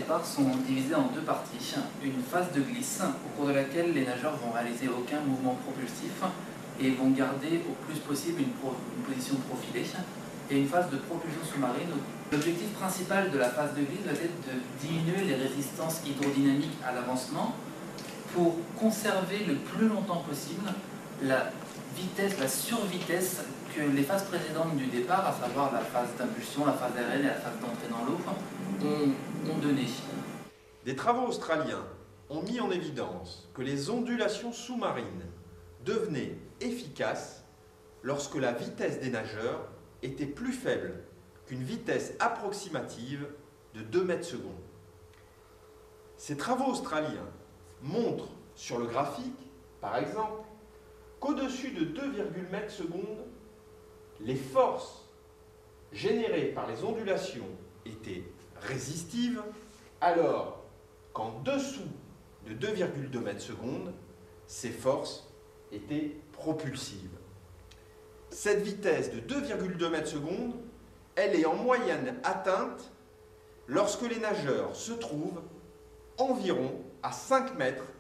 départ sont divisées en deux parties. Une phase de glisse, au cours de laquelle les nageurs vont réaliser aucun mouvement propulsif et vont garder au plus possible une position profilée, et une phase de propulsion sous-marine. L'objectif principal de la phase de glisse va être de diminuer les résistances hydrodynamiques à l'avancement pour conserver le plus longtemps possible la vitesse, la survitesse que les phases précédentes du départ, à savoir la phase d'impulsion, la phase aérienne et la phase d'entrée dans l'eau, ont donné. Des travaux australiens ont mis en évidence que les ondulations sous-marines devenaient efficaces lorsque la vitesse des nageurs était plus faible qu'une vitesse approximative de 2 mètres secondes. Ces travaux australiens montrent sur le graphique, par exemple, qu'au-dessus de 2,1 mètres secondes, les forces générées par les ondulations étaient résistives, alors qu'en dessous de 2,2 mètres secondes, ces forces étaient propulsives. Cette vitesse de 2,2 mètres secondes, elle est en moyenne atteinte lorsque les nageurs se trouvent environ à 5 mètres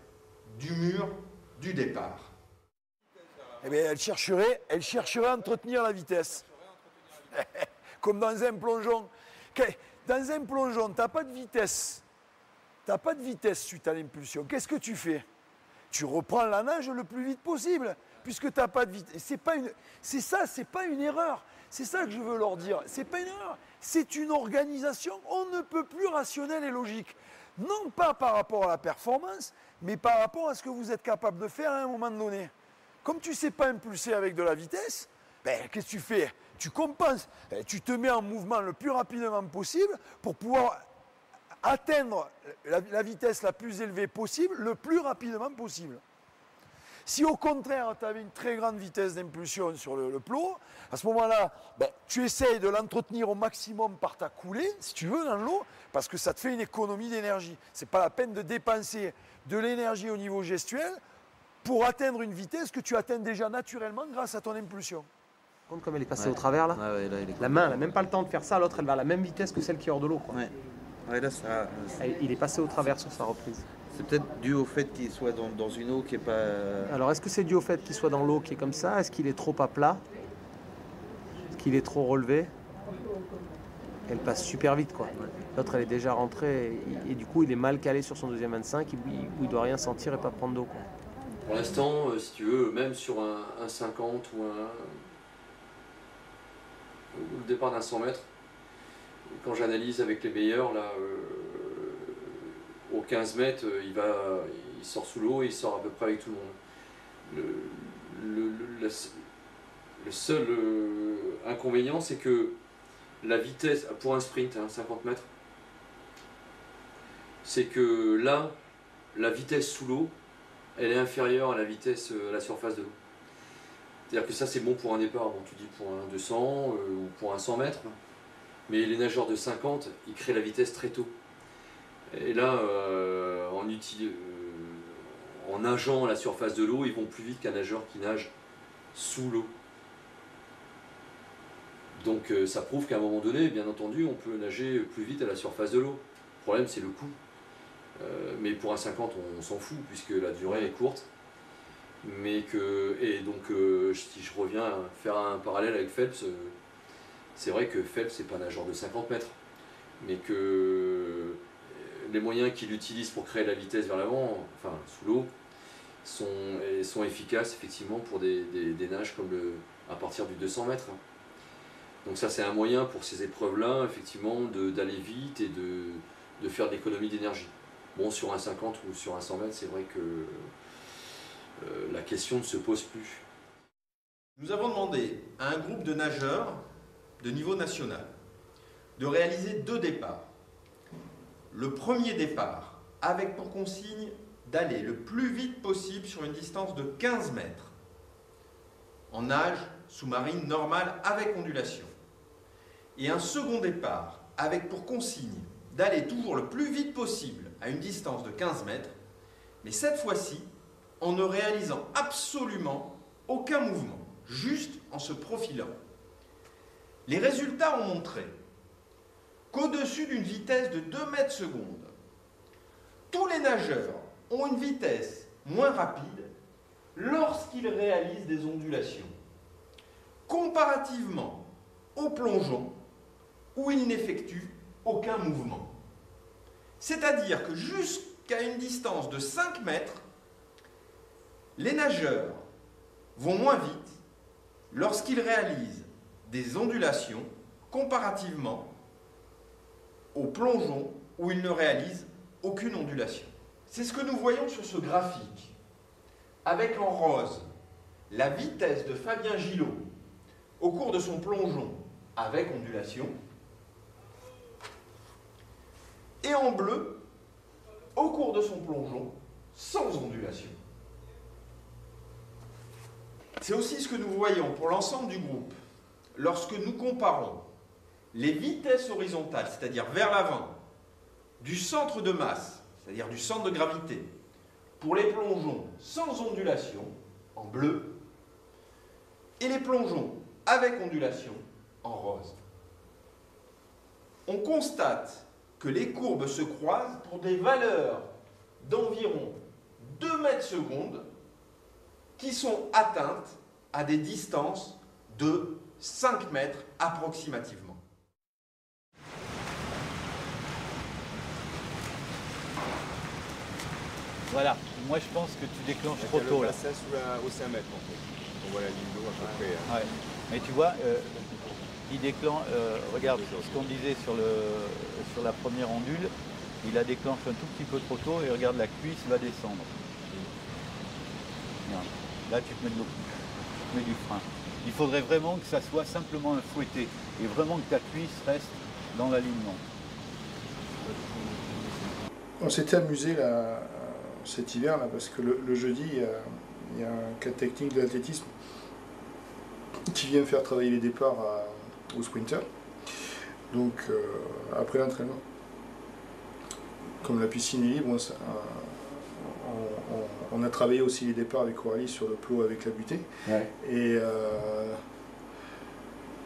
du mur du départ. Eh bien, elle chercherait à entretenir la vitesse. Comme dans un plongeon. Dans un plongeon, tu n'as pas de vitesse. Tu n'as pas de vitesse suite à l'impulsion. Qu'est-ce que tu fais? Tu reprends la nage le plus vite possible, puisque tu n'as pas de vitesse. C'est pas une erreur. C'est ça que je veux leur dire. C'est pas une erreur. C'est une organisation on ne peut plus rationnelle et logique. Non pas par rapport à la performance, mais par rapport à ce que vous êtes capable de faire à un moment donné. Comme tu ne sais pas impulser avec de la vitesse, qu'est-ce que tu fais? Tu compenses, tu te mets en mouvement le plus rapidement possible pour pouvoir atteindre la vitesse la plus élevée possible, le plus rapidement possible. Si au contraire, tu avais une très grande vitesse d'impulsion sur le plot, à ce moment-là, tu essayes de l'entretenir au maximum par ta coulée, si tu veux, dans l'eau, parce que ça te fait une économie d'énergie. Ce n'est pas la peine de dépenser de l'énergie au niveau gestuel pour atteindre une vitesse que tu atteins déjà naturellement grâce à ton impulsion. Comme elle est passée au travers là, la main, elle n'a même pas le temps de faire ça, l'autre elle va à la même vitesse que celle qui est hors de l'eau. Là, ça, il est passé au travers sur sa reprise. c'est peut-être dû au fait qu'il soit dans une eau qui n'est pas... Alors est-ce que c'est dû au fait qu'il soit dans l'eau qui est comme ça? Est-ce qu'il est trop à plat? Est-ce qu'il est trop relevé? Elle passe super vite quoi. L'autre elle est déjà rentrée et du coup il est mal calé sur son deuxième 25 où il doit rien sentir et pas prendre d'eau quoi. Pour l'instant, si tu veux, même sur un 50 ou le départ d'un 100 mètres, quand j'analyse avec les meilleurs, là, au 15 mètres, il sort sous l'eau et il sort à peu près avec tout le monde. Le seul inconvénient, c'est que la vitesse, pour un sprint, 50 mètres, c'est que là, la vitesse sous l'eau, elle est inférieure à la vitesse à la surface de l'eau. C'est-à-dire que ça c'est bon pour un départ, bon, tu dis pour un 200 ou pour un 100 mètres, mais les nageurs de 50, ils créent la vitesse très tôt. Et là, en nageant à la surface de l'eau, ils vont plus vite qu'un nageur qui nage sous l'eau. Donc ça prouve qu'à un moment donné, bien entendu, on peut nager plus vite à la surface de l'eau. Le problème c'est le coût. Mais pour un 50, on s'en fout puisque la durée est courte. Et donc, si je reviens à faire un parallèle avec Phelps, c'est vrai que Phelps n'est pas un nageur de 50 mètres, mais que les moyens qu'il utilise pour créer la vitesse vers l'avant, enfin sous l'eau, sont efficaces effectivement pour des nages comme à partir du 200 mètres. Donc ça c'est un moyen pour ces épreuves-là, effectivement, d'aller vite et de faire de l'économie d'énergie. Bon, sur un 50 ou sur un 100 mètres, c'est vrai que la question ne se pose plus. Nous avons demandé à un groupe de nageurs de niveau national de réaliser 2 départs. Le premier départ, avec pour consigne d'aller le plus vite possible sur une distance de 15 mètres, en nage sous-marine normale avec ondulation. Et un second départ, avec pour consigne d'aller toujours le plus vite possible à une distance de 15 mètres, mais cette fois-ci en ne réalisant absolument aucun mouvement, juste en se profilant. Les résultats ont montré qu'au-dessus d'une vitesse de 2 mètres secondes, tous les nageurs ont une vitesse moins rapide lorsqu'ils réalisent des ondulations, comparativement au plongeon où ils n'effectuent aucun mouvement. C'est-à-dire que jusqu'à une distance de 5 mètres, les nageurs vont moins vite lorsqu'ils réalisent des ondulations comparativement au plongeon où ils ne réalisent aucune ondulation. C'est ce que nous voyons sur ce graphique, avec en rose la vitesse de Fabien Gillot au cours de son plongeon avec ondulation, et en bleu au cours de son plongeon sans ondulation. C'est aussi ce que nous voyons pour l'ensemble du groupe lorsque nous comparons les vitesses horizontales, c'est-à-dire vers l'avant, du centre de masse, c'est-à-dire du centre de gravité, pour les plongeons sans ondulation, en bleu, et les plongeons avec ondulation, en rose. On constate que les courbes se croisent pour des valeurs d'environ 2 mètres secondes qui sont atteintes à des distances de 5 mètres approximativement. Voilà, moi je pense que tu déclenches trop tôt là. Au 5 mètres en fait. On voit la ligne d'eau à peu près. Ouais. Mais tu vois, il déclenche, regarde ce qu'on disait sur la première ondule, il la déclenche un tout petit peu trop tôt et regarde la cuisse va descendre. Regarde. Là tu te mets de l'eau, tu te mets du frein. Il faudrait vraiment que ça soit simplement un fouetté et vraiment que ta cuisse reste dans l'alignement. On s'était amusé là, cet hiver là, parce que le jeudi il y a un cadre technique de l'athlétisme qui vient faire travailler les départs aux sprinters. Donc après l'entraînement, comme la piscine est libre, on a travaillé aussi les départs avec Coralie sur le plot avec la butée. Ouais. Et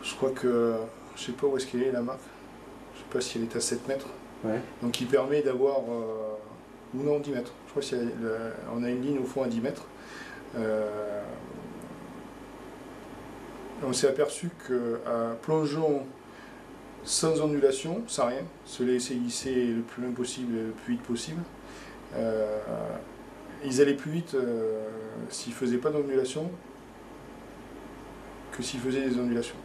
je crois que, je sais pas où est-ce qu'elle est la marque, je sais pas si elle est à 7 mètres. Ouais. Donc il permet d'avoir, ou non 10 mètres, je crois qu'on a une ligne au fond à 10 mètres. On s'est aperçu qu'un plongeon sans ondulation, sans rien, se laisser glisser le plus loin possible et le plus vite possible, ils allaient plus vite s'ils ne faisaient pas d'ondulation que s'ils faisaient des ondulations.